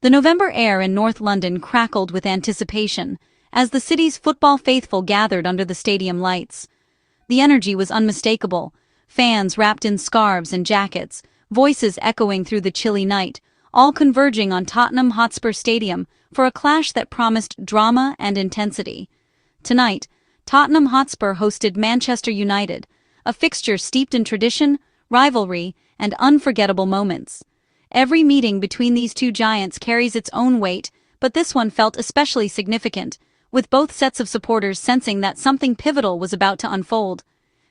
The November air in North London crackled with anticipation as the city's football faithful gathered under the stadium lights. The energy was unmistakable, fans wrapped in scarves and jackets, voices echoing through the chilly night, all converging on Tottenham Hotspur Stadium for a clash that promised drama and intensity. Tonight, Tottenham Hotspur hosted Manchester United, a fixture steeped in tradition, rivalry, and unforgettable moments. Every meeting between these two giants carries its own weight, but this one felt especially significant, with both sets of supporters sensing that something pivotal was about to unfold.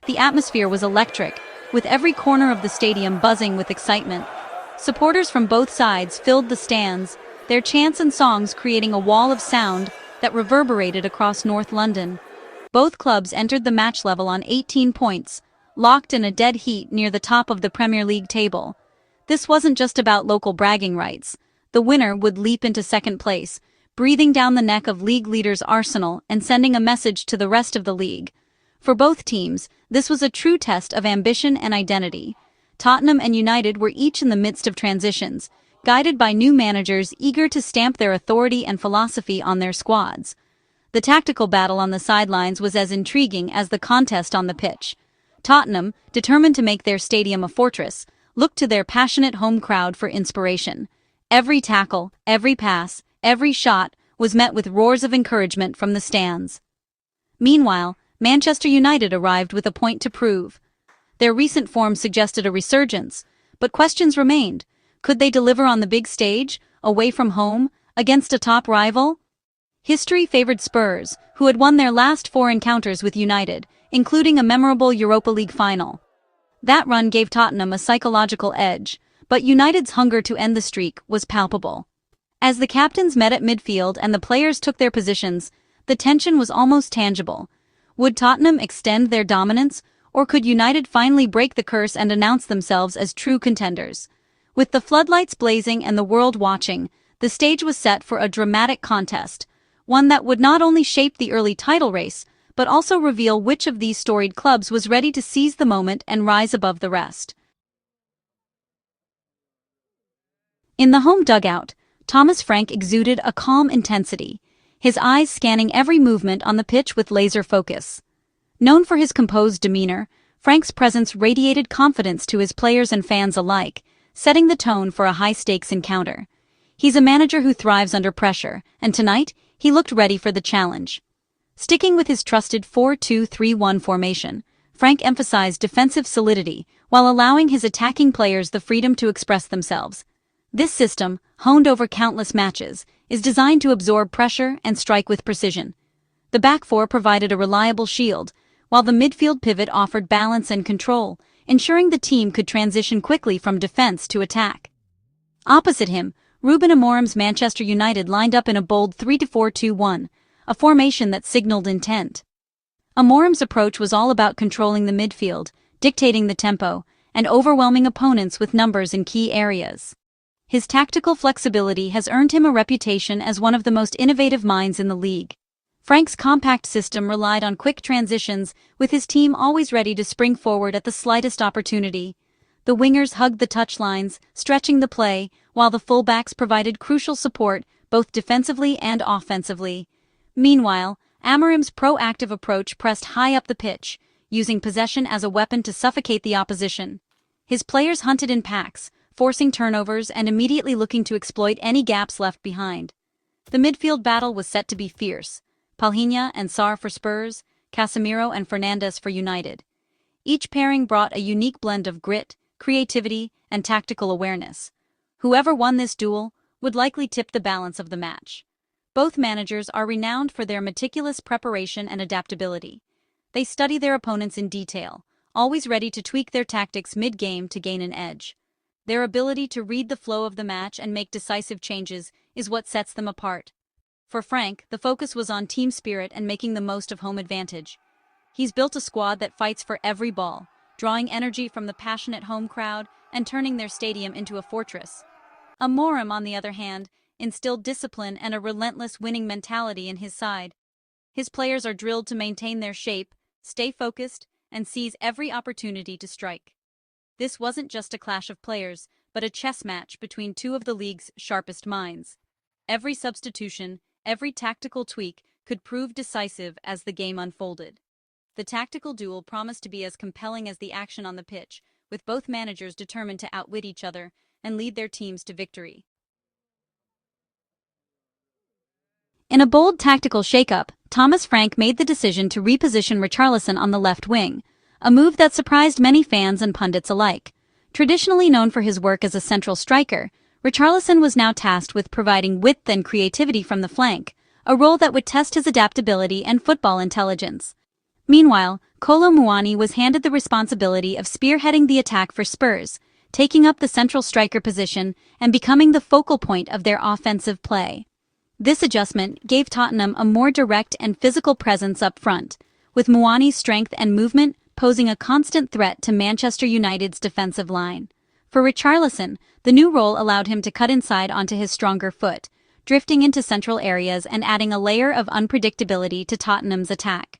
The atmosphere was electric, with every corner of the stadium buzzing with excitement. Supporters from both sides filled the stands, their chants and songs creating a wall of sound that reverberated across North London. Both clubs entered the match level on 18 points, locked in a dead heat near the top of the Premier League table. This wasn't just about local bragging rights. The winner would leap into second place, breathing down the neck of league leaders Arsenal and sending a message to the rest of the league. For both teams, this was a true test of ambition and identity. Tottenham and United were each in the midst of transitions, guided by new managers eager to stamp their authority and philosophy on their squads. The tactical battle on the sidelines was as intriguing as the contest on the pitch. Tottenham, determined to make their stadium a fortress, looked to their passionate home crowd for inspiration. Every tackle, every pass, every shot was met with roars of encouragement from the stands. Meanwhile, Manchester United arrived with a point to prove. Their recent form suggested a resurgence, but questions remained. Could they deliver on the big stage, away from home, against a top rival? History favored Spurs, who had won their last 4 encounters with United, including a memorable Europa League final. That run gave Tottenham a psychological edge, but United's hunger to end the streak was palpable. As the captains met at midfield and the players took their positions, the tension was almost tangible. Would Tottenham extend their dominance, or could United finally break the curse and announce themselves as true contenders? With the floodlights blazing and the world watching, the stage was set for a dramatic contest, one that would not only shape the early title race, but also reveal which of these storied clubs was ready to seize the moment and rise above the rest. In the home dugout, Thomas Frank exuded a calm intensity, his eyes scanning every movement on the pitch with laser focus. Known for his composed demeanor, Frank's presence radiated confidence to his players and fans alike, setting the tone for a high-stakes encounter. He's a manager who thrives under pressure, and tonight, he looked ready for the challenge. Sticking with his trusted 4-2-3-1 formation, Frank emphasized defensive solidity while allowing his attacking players the freedom to express themselves. This system, honed over countless matches, is designed to absorb pressure and strike with precision. The back four provided a reliable shield, while the midfield pivot offered balance and control, ensuring the team could transition quickly from defense to attack. Opposite him, Ruben Amorim's Manchester United lined up in a bold 3-4-2-1, a formation that signaled intent. Amorim's approach was all about controlling the midfield, dictating the tempo, and overwhelming opponents with numbers in key areas. His tactical flexibility has earned him a reputation as one of the most innovative minds in the league. Frank's compact system relied on quick transitions, with his team always ready to spring forward at the slightest opportunity. The wingers hugged the touchlines, stretching the play, while the fullbacks provided crucial support, both defensively and offensively. Meanwhile, Amorim's proactive approach pressed high up the pitch, using possession as a weapon to suffocate the opposition. His players hunted in packs, forcing turnovers and immediately looking to exploit any gaps left behind. The midfield battle was set to be fierce. Palhinha and Sarr for Spurs, Casemiro and Fernandes for United. Each pairing brought a unique blend of grit, creativity, and tactical awareness. Whoever won this duel would likely tip the balance of the match. Both managers are renowned for their meticulous preparation and adaptability. They study their opponents in detail, always ready to tweak their tactics mid-game to gain an edge. Their ability to read the flow of the match and make decisive changes is what sets them apart. For Frank, the focus was on team spirit and making the most of home advantage. He's built a squad that fights for every ball, drawing energy from the passionate home crowd and turning their stadium into a fortress. Amorim, on the other hand, instilled discipline and a relentless winning mentality in his side. His players are drilled to maintain their shape, stay focused, and seize every opportunity to strike. This wasn't just a clash of players, but a chess match between two of the league's sharpest minds. Every substitution, every tactical tweak could prove decisive as the game unfolded. The tactical duel promised to be as compelling as the action on the pitch, with both managers determined to outwit each other and lead their teams to victory. In a bold tactical shakeup, Thomas Frank made the decision to reposition Richarlison on the left wing, a move that surprised many fans and pundits alike. Traditionally known for his work as a central striker, Richarlison was now tasked with providing width and creativity from the flank, a role that would test his adaptability and football intelligence. Meanwhile, Kolo Muani was handed the responsibility of spearheading the attack for Spurs, taking up the central striker position and becoming the focal point of their offensive play. This adjustment gave Tottenham a more direct and physical presence up front, with Muani's strength and movement posing a constant threat to Manchester United's defensive line. For Richarlison, the new role allowed him to cut inside onto his stronger foot, drifting into central areas and adding a layer of unpredictability to Tottenham's attack.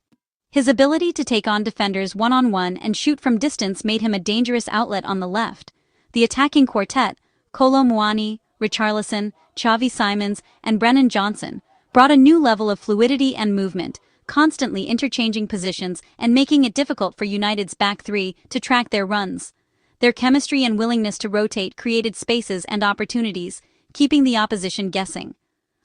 His ability to take on defenders one-on-one and shoot from distance made him a dangerous outlet on the left. The attacking quartet, Kolo Muani, Richarlison, Xavi Simons, and Brennan Johnson, brought a new level of fluidity and movement, constantly interchanging positions and making it difficult for United's back three to track their runs. Their chemistry and willingness to rotate created spaces and opportunities, keeping the opposition guessing.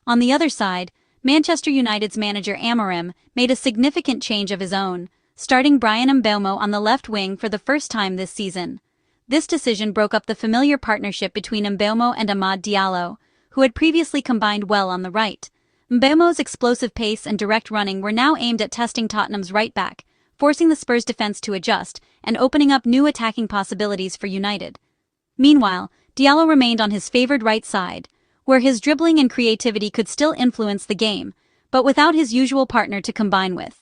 On the other side, Manchester United's manager Amorim made a significant change of his own, starting Bryan Mbeumo on the left wing for the first time this season. This decision broke up the familiar partnership between Mbeumo and Amad Diallo, who had previously combined well on the right. Mbeumo's explosive pace and direct running were now aimed at testing Tottenham's right back, forcing the Spurs defense to adjust and opening up new attacking possibilities for United. Meanwhile, Diallo remained on his favored right side, where his dribbling and creativity could still influence the game, but without his usual partner to combine with.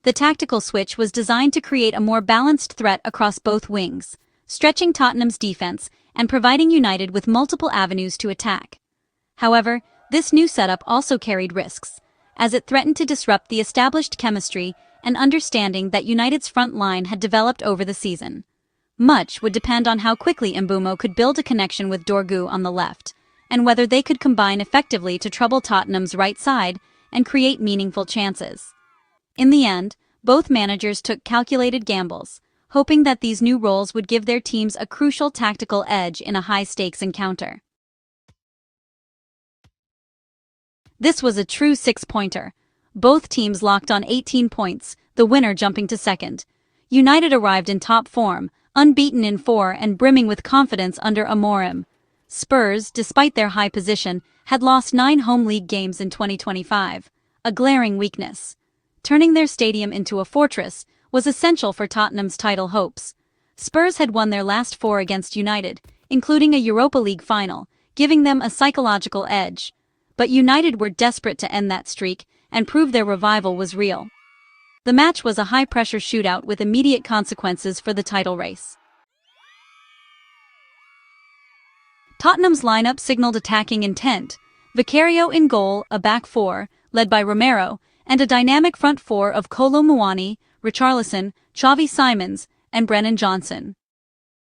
The tactical switch was designed to create a more balanced threat across both wings, stretching Tottenham's defense and providing United with multiple avenues to attack. However, this new setup also carried risks, as it threatened to disrupt the established chemistry and understanding that United's front line had developed over the season. Much would depend on how quickly Mbeumo could build a connection with Dorgu on the left, and whether they could combine effectively to trouble Tottenham's right side and create meaningful chances. In the end, both managers took calculated gambles, hoping that these new roles would give their teams a crucial tactical edge in a high-stakes encounter. This was a true six-pointer. Both teams locked on 18 points, the winner jumping to second. United arrived in top form, unbeaten in 4 and brimming with confidence under Amorim. Spurs, despite their high position, had lost 9 home league games in 2025, a glaring weakness. Turning their stadium into a fortress was essential for Tottenham's title hopes. Spurs had won their last 4 against United, including a Europa League final, giving them a psychological edge. But United were desperate to end that streak and prove their revival was real. The match was a high-pressure shootout with immediate consequences for the title race. Tottenham's lineup signaled attacking intent. Vicario in goal, a back four, led by Romero, and a dynamic front four of Kolo Muani, Richarlison, Xavi Simons, and Brennan Johnson.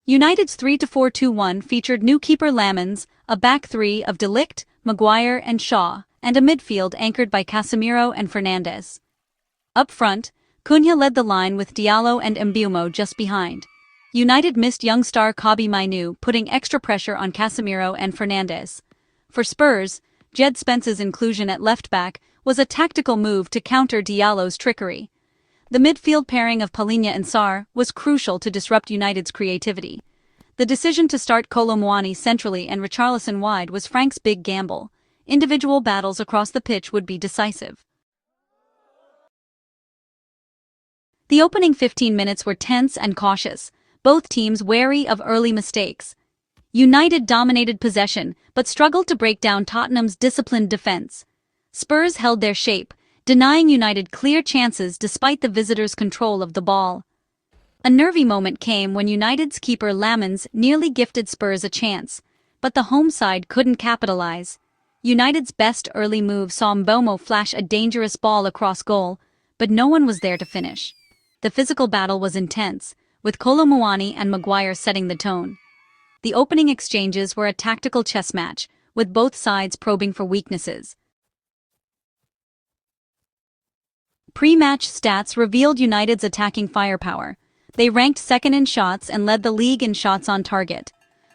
United's 3-4-2-1 featured new keeper Lamens, a back three of De Ligt, Maguire and Shaw, and a midfield anchored by Casemiro and Fernandes. Up front, Cunha led the line with Diallo and Mbeumo just behind. United missed young star Manu, putting extra pressure on Casemiro and Fernandes. For Spurs, Jed Spence's inclusion at left-back was a tactical move to counter Diallo's trickery. The midfield pairing of Palhinha and Sarr was crucial to disrupt United's creativity. The decision to start Kolo Muani centrally and Richarlison wide was Frank's big gamble. Individual battles across the pitch would be decisive. The opening 15 minutes were tense and cautious, both teams wary of early mistakes. United dominated possession, but struggled to break down Tottenham's disciplined defense. Spurs held their shape, denying United clear chances despite the visitors' control of the ball. A nervy moment came when United's keeper Lamens nearly gifted Spurs a chance, but the home side couldn't capitalize. United's best early move saw Mbeumo flash a dangerous ball across goal, but no one was there to finish. The physical battle was intense, with Kolo Muani and Maguire setting the tone. The opening exchanges were a tactical chess match, with both sides probing for weaknesses. Pre-match stats revealed United's attacking firepower. They ranked second in shots and led the league in shots on target.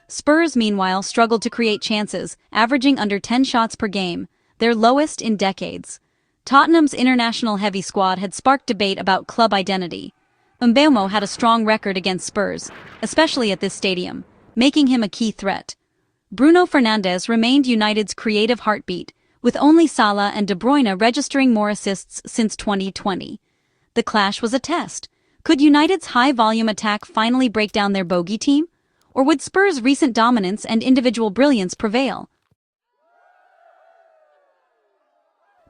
Spurs, meanwhile, struggled to create chances, averaging under 10 shots per game, their lowest in decades. Tottenham's international heavy squad had sparked debate about club identity. Mbeumo had a strong record against Spurs, especially at this stadium, making him a key threat. Bruno Fernandes remained United's creative heartbeat, with only Salah and De Bruyne registering more assists since 2020. The clash was a test. Could United's high-volume attack finally break down their bogey team? Or would Spurs' recent dominance and individual brilliance prevail?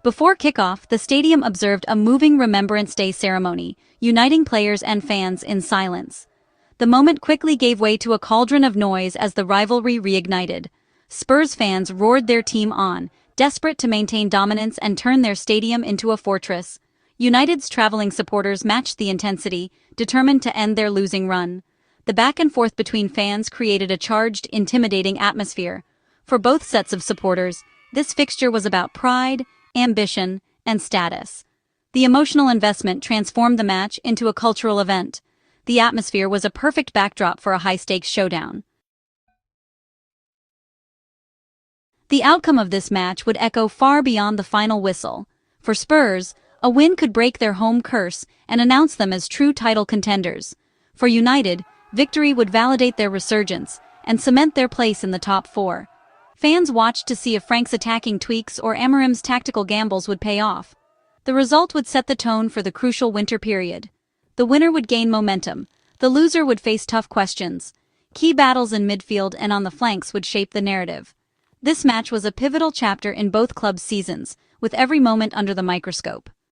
Before kickoff, the stadium observed a moving Remembrance Day ceremony, uniting players and fans in silence. The moment quickly gave way to a cauldron of noise as the rivalry reignited. Spurs fans roared their team on, desperate to maintain dominance and turn their stadium into a fortress. United's traveling supporters matched the intensity, determined to end their losing run. The back and forth between fans created a charged, intimidating atmosphere. For both sets of supporters, this fixture was about pride, ambition, and status. The emotional investment transformed the match into a cultural event. The atmosphere was a perfect backdrop for a high-stakes showdown. The outcome of this match would echo far beyond the final whistle. For Spurs, a win could break their home curse and announce them as true title contenders. For United, victory would validate their resurgence and cement their place in the top four. Fans watched to see if Frank's attacking tweaks or Amorim's tactical gambles would pay off. The result would set the tone for the crucial winter period. The winner would gain momentum. The loser would face tough questions. Key battles in midfield and on the flanks would shape the narrative. This match was a pivotal chapter in both clubs' seasons, with every moment under the microscope.